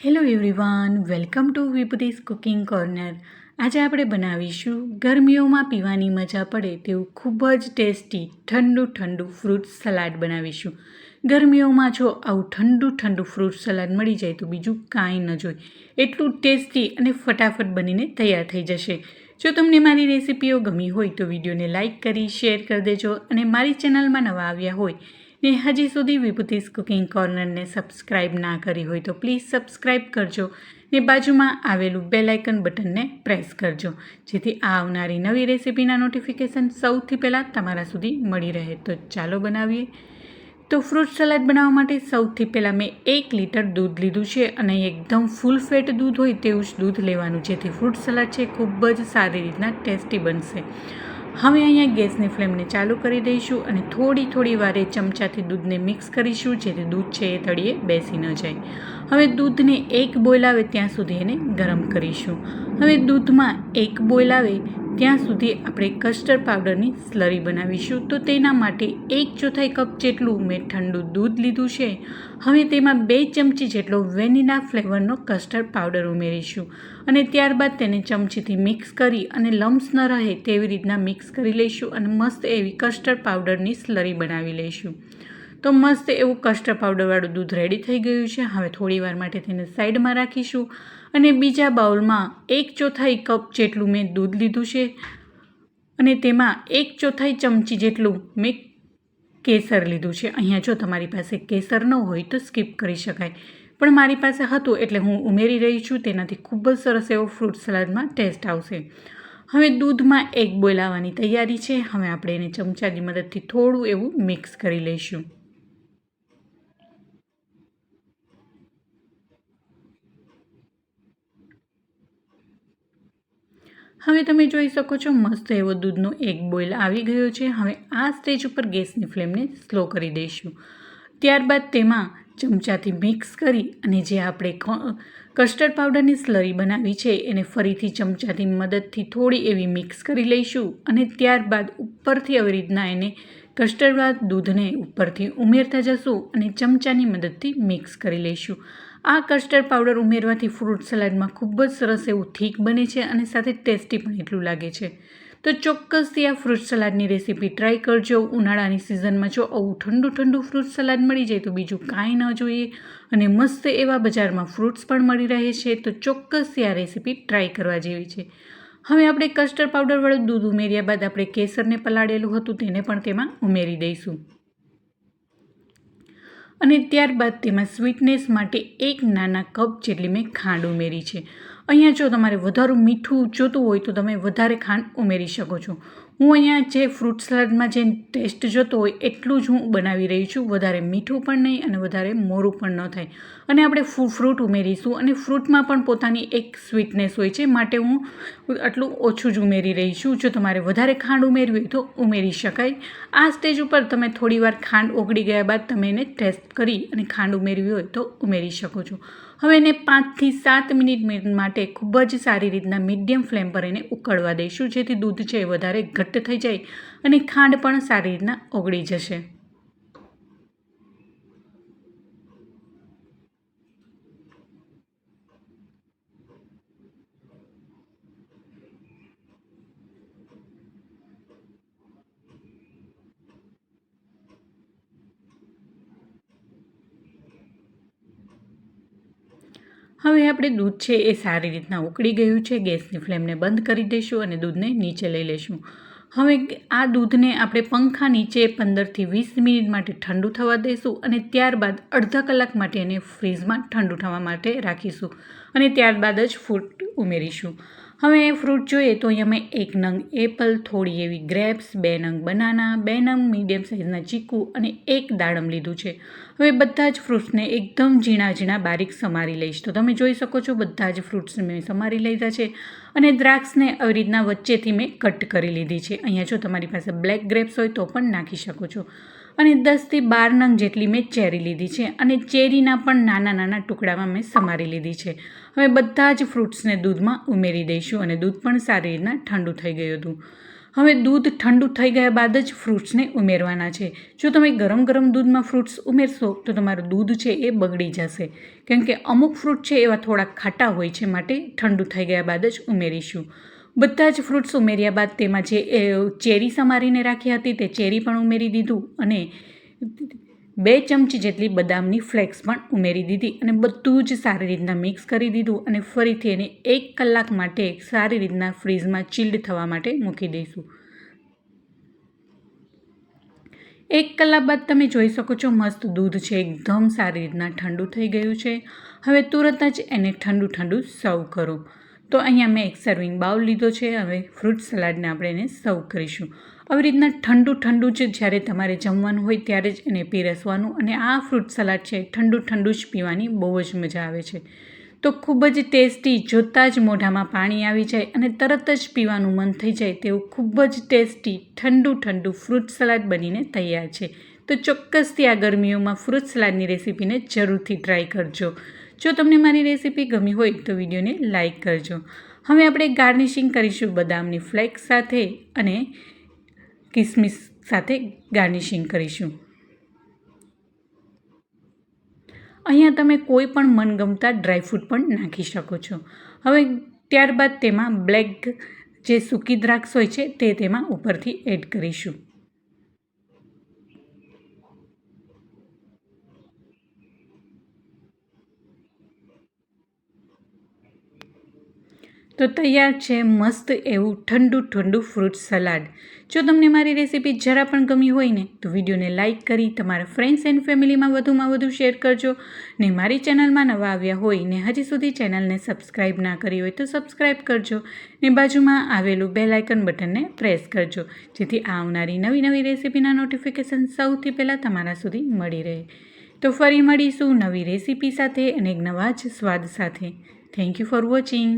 Hello everyone, welcome to વિભૂતિસ cooking corner. આજે આપણે બનાવીશું ગરમીઓમાં પીવાની મજા પડે તેવું ખૂબ જ ટેસ્ટી ઠંડુ ફ્રૂટ સલાડ બનાવીશું. ગરમીઓમાં જો આવું ઠંડુ ફ્રૂટ સલાડ મળી જાય તો બીજું કાંઈ ન જોઈએ. એટલું ટેસ્ટી અને ફટાફટ બનીને તૈયાર થઈ જશે. જો તમને મારી રેસિપીઓ ગમી હોય તો વિડીયોને લાઇક કરી શેર કરી દેજો અને મારી ચેનલમાં નવા આવ્યા હોય ને હજી સુધી વિભૂતિસ કુકિંગ કોર્નરને સબસ્ક્રાઈબ ના કરી હોય તો પ્લીઝ સબસ્ક્રાઈબ કરજો ને બાજુમાં આવેલું બેલ આઇકન બટનને પ્રેસ કરજો, જેથી આવનારી નવી રેસિપીના નોટિફિકેશન સૌથી પહેલાં તમારા સુધી મળી રહે. તો ચાલો બનાવીએ. તો ફ્રૂટ સલાડ બનાવવા માટે સૌથી પહેલાં મેં 1 લીટર દૂધ લીધું છે અને એકદમ ફૂલ ફેટ દૂધ હોય તેવું જ દૂધ લેવાનું, જેથી ફ્રૂટ સલાડ છે ખૂબ જ સારી રીતના ટેસ્ટી બનશે. હવે અહીંયા ગેસની ફ્લેમને ચાલુ કરી દઈશું અને થોડી વારે ચમચાથી દૂધને મિક્સ કરીશું, જેથી દૂધ છે એ તળિયે બેસી ન જાય. હવે દૂધને એક બોઇલ આવે ત્યાં સુધી એને ગરમ કરીશું. હવે દૂધમાં એક બોઇલ આવે ત્યાં સુધી આપણે કસ્ટર્ડ પાવડરની સ્લરી બનાવીશું. તો તેના માટે 1/4 કપ જેટલું મેં ઠંડુ દૂધ લીધું છે. હવે તેમાં 2 ચમચી જેટલો વેનીલા ફ્લેવરનો કસ્ટર્ડ પાવડર ઉમેરીશું અને ત્યારબાદ તેને ચમચીથી મિક્સ કરી અને લમ્સ ન રહે તેવી રીતના મિક્સ કરી લઈશું અને મસ્ત એવી કસ્ટર્ડ પાવડરની સ્લરી બનાવી લઈશું. તો મસ્ત એવું કસ્ટર્ડ પાવડરવાળું દૂધ રેડી થઈ ગયું છે. હવે થોડીવાર માટે તેને સાઈડમાં રાખીશું અને બીજા બાઉલમાં 1/4 કપ જેટલું મેં દૂધ લીધું છે અને તેમાં 1/4 ચમચી જેટલું મેં કેસર લીધું છે. અહીંયા જો તમારી પાસે કેસર ન હોય તો સ્કીપ કરી શકાય, પણ મારી પાસે હતું એટલે હું ઉમેરી રહી છું. તેનાથી ખૂબ જ સરસ એવો ફ્રૂટ સલાડમાં ટેસ્ટ આવશે. હવે દૂધમાં એક બોઇલ આવવાની તૈયારી છે. હવે આપણે એને ચમચાની મદદથી થોડું એવું મિક્સ કરી લઈશું. હવે તમે જોઈ શકો છો મસ્ત એવો દૂધનો એક બોઇલ આવી ગયો છે. હવે આ સ્ટેજ ઉપર ગેસની ફ્લેમને સ્લો કરી દઈશું. ત્યારબાદ તેમાં ચમચાથી મિક્સ કરી અને જે આપણે કસ્ટર્ડ પાવડરની સ્લરી બનાવી છે એને ફરીથી ચમચાની મદદથી થોડી એવી મિક્સ કરી લઈશું અને ત્યારબાદ ઉપરથી આવી રીતના એને કસ્ટર્ડ દૂધને ઉપરથી ઉમેરતા જશું અને ચમચાની મદદથી મિક્સ કરી લઈશું. આ કસ્ટર્ડ પાવડર ઉમેરવાથી ફ્રૂટ સલાડમાં ખૂબ જ સરસ એવું થીક બને છે અને સાથે ટેસ્ટી પણ એટલું લાગે છે. તો ચોક્કસથી આ ફ્રૂટ સલાડની રેસીપી ટ્રાય કરજો. ઉનાળાની સિઝનમાં જો આવું ઠંડુ ફ્રૂટ સલાડ મળી જાય તો બીજું કાંઈ ન જોઈએ અને મસ્ત એવા બજારમાં ફ્રૂટ્સ પણ મળી રહે છે. તો ચોક્કસથી આ રેસીપી ટ્રાય કરવા જેવી છે. હવે આપણે કસ્ટર્ડ પાવડરવાળું દૂધ ઉમેર્યા બાદ આપણે કેસરને પલાળેલું હતું તેને પણ તેમાં ઉમેરી દઈશું અને ત્યારબાદ તેમાં સ્વીટનેસ માટે 1 નાના કપ જેટલી મેં ખાંડ ઉમેરી છે. અહીંયા જો તમારે વધારે મીઠું જોતું હોય તો તમે વધારે ખાંડ ઉમેરી શકો છો. હું અહીંયા જે ફ્રૂટ સલાડમાં જે ટેસ્ટ જોતો હોય એટલું જ હું બનાવી રહી છું. વધારે મીઠું પણ નહીં અને વધારે મોરું પણ ન થાય. અને આપણે ફ્રૂટ ઉમેરીશું અને ફ્રૂટમાં પણ પોતાની એક સ્વીટનેસ હોય છે, માટે હું આટલું ઓછું જ ઉમેરી રહી છું. જો તમારે વધારે ખાંડ ઉમેરવી હોય તો ઉમેરી શકાય. આ સ્ટેજ ઉપર તમે થોડીવાર ખાંડ ઓગળી ગયા બાદ તમે એને ટેસ્ટ કરી અને ખાંડ ઉમેરવી હોય તો ઉમેરી શકો છો. હવે એને 5 થી 7 મિનિટ માટે ખૂબ જ સારી રીતના મીડિયમ ફ્લેમ પર એને ઉકળવા દઈશું, જેથી દૂધ છે એ વધારે ઘટ્ટ થઈ જાય અને ખાંડ પણ સારી રીતના ઓગળી જશે. હવે આપણે દૂધ છે એ સારી રીતના ઉકળી ગયું છે. ગેસની ફ્લેમને બંધ કરી દઈશું અને દૂધને નીચે લઈ લઈશું. હવે આ દૂધને આપણે પંખા નીચે 15 થી 20 મિનિટ માટે ઠંડુ થવા દઈશું અને ત્યારબાદ અડધા કલાક માટે એને ફ્રીઝમાં ઠંડુ થવા માટે રાખીશું અને ત્યારબાદ જ ફ્રૂટ ઉમેરીશું. હવે ફ્રૂટ જોઈએ તો અહીંયા મેં 1 નંગ એપલ, થોડી એવી ગ્રેપ્સ, 2 નંગ બનાના, 2 નંગ મીડિયમ સાઇઝના ચીકુ અને 1 દાડમ લીધું છે. હવે બધા જ ફ્રૂટ્સને એકદમ ઝીણા બારીક સમારી લઈશ. તો તમે જોઈ શકો છો બધા જ ફ્રૂટ્સને મેં સમારી લીધા છે અને દ્રાક્ષને આવી રીતના વચ્ચેથી મેં કટ કરી લીધી છે. અહીંયા જો તમારી પાસે બ્લેક ગ્રેપ્સ હોય તો પણ નાખી શકો છો. અને 10 થી 12 નંગ જેટલી મેં ચેરી લીધી છે અને ચેરીના પણ નાના ટુકડામાં મેં સમારી લીધી છે. હવે બધા જ ફ્રૂટ્સને દૂધમાં ઉમેરી દઈશું અને દૂધ પણ સારી રીતના ઠંડુ થઈ ગયું હતું. હવે દૂધ ઠંડુ થઈ ગયા બાદ જ ફ્રૂટ્સને ઉમેરવાના છે. જો તમે ગરમ ગરમ દૂધમાં ફ્રૂટ્સ ઉમેરશો તો તમારું દૂધ છે એ બગડી જશે, કેમ કે અમુક ફ્રૂટ છે એવા થોડા ખાટા હોય છે, માટે ઠંડુ થઈ ગયા બાદ જ ઉમેરીશું. બધા જ ફ્રૂટ્સ ઉમેર્યા બાદ તેમાં જે ચેરી સમારીને રાખી હતી તે ચેરી પણ ઉમેરી દીધું અને 2 ચમચી જેટલી બદામની ફ્લેક્સ પણ ઉમેરી દીધી અને બધું જ સારી રીતના મિક્સ કરી દીધું અને ફરીથી એને 1 કલાક માટે સારી રીતના ફ્રીઝમાં ચિલ્ડ થવા માટે મૂકી દઈશું. 1 કલાક બાદ તમે જોઈ શકો છો મસ્ત દૂધ છે એકદમ સારી રીતના ઠંડુ થઈ ગયું છે. હવે તુરંત જ એને ઠંડુ સર્વ કરો. તો અહીંયા મેં એક સર્વિંગ બાઉલ લીધો છે. હવે ફ્રૂટ સલાડને આપણે એને સર્વ કરીશું. આવી રીતના ઠંડુ જ જ્યારે તમારે જમવાનું હોય ત્યારે જ એને પીરસવાનું અને આ ફ્રૂટ સલાડ છે ઠંડુ જ પીવાની બહુ જ મજા આવે છે. તો ખૂબ જ ટેસ્ટી, જોતાં જ મોઢામાં પાણી આવી જાય અને તરત જ પીવાનું મન થઈ જાય તેવું ખૂબ જ ટેસ્ટી ઠંડુ ફ્રૂટ સલાડ બનીને તૈયાર છે. તો ચોક્કસથી આ ગરમીઓમાં ફ્રૂટ સલાડની રેસીપીને જરૂરથી ટ્રાય કરજો. જો તમને મારી રેસીપી ગમી હોય તો વિડીયોને લાઇક કરજો. હવે આપણે ગાર્નિશિંગ કરીશું બદામની ફ્લેક્સ સાથે અને કિસમિસ સાથે ગાર્નિશિંગ કરીશું. અહીંયા તમે કોઈ પણ મનગમતા ડ્રાયફ્રૂટ પણ નાખી શકો છો. હવે ત્યારબાદ તેમાં બ્લેક જે સૂકી દ્રાક્ષ હોય છે તે તેમાં ઉપરથી એડ કરીશું. તો તૈયાર છે મસ્ત એવું ઠંડુ ફ્રૂટ સલાડ. જો તમને મારી રેસીપી જરા પણ ગમી હોય ને તો વિડીયોને લાઇક કરી તમારા ફ્રેન્ડ્સ એન્ડ ફેમિલીમાં વધુમાં વધુ શેર કરજો. ને મારી ચેનલમાં નવા આવ્યા હોય ને હજી સુધી ચેનલને સબસ્ક્રાઈબ ના કરી હોય તો સબસ્ક્રાઈબ કરજો ને બાજુમાં આવેલું બેલ આઇકન બટનને પ્રેસ કરજો, જેથી આવનારી નવી રેસીપીના નોટિફિકેશન સૌથી પહેલાં તમારા સુધી મળી રહે. તો ફરી મળીશું નવી રેસીપી સાથે અને એક નવા જ સ્વાદ સાથે. Thank you for watching.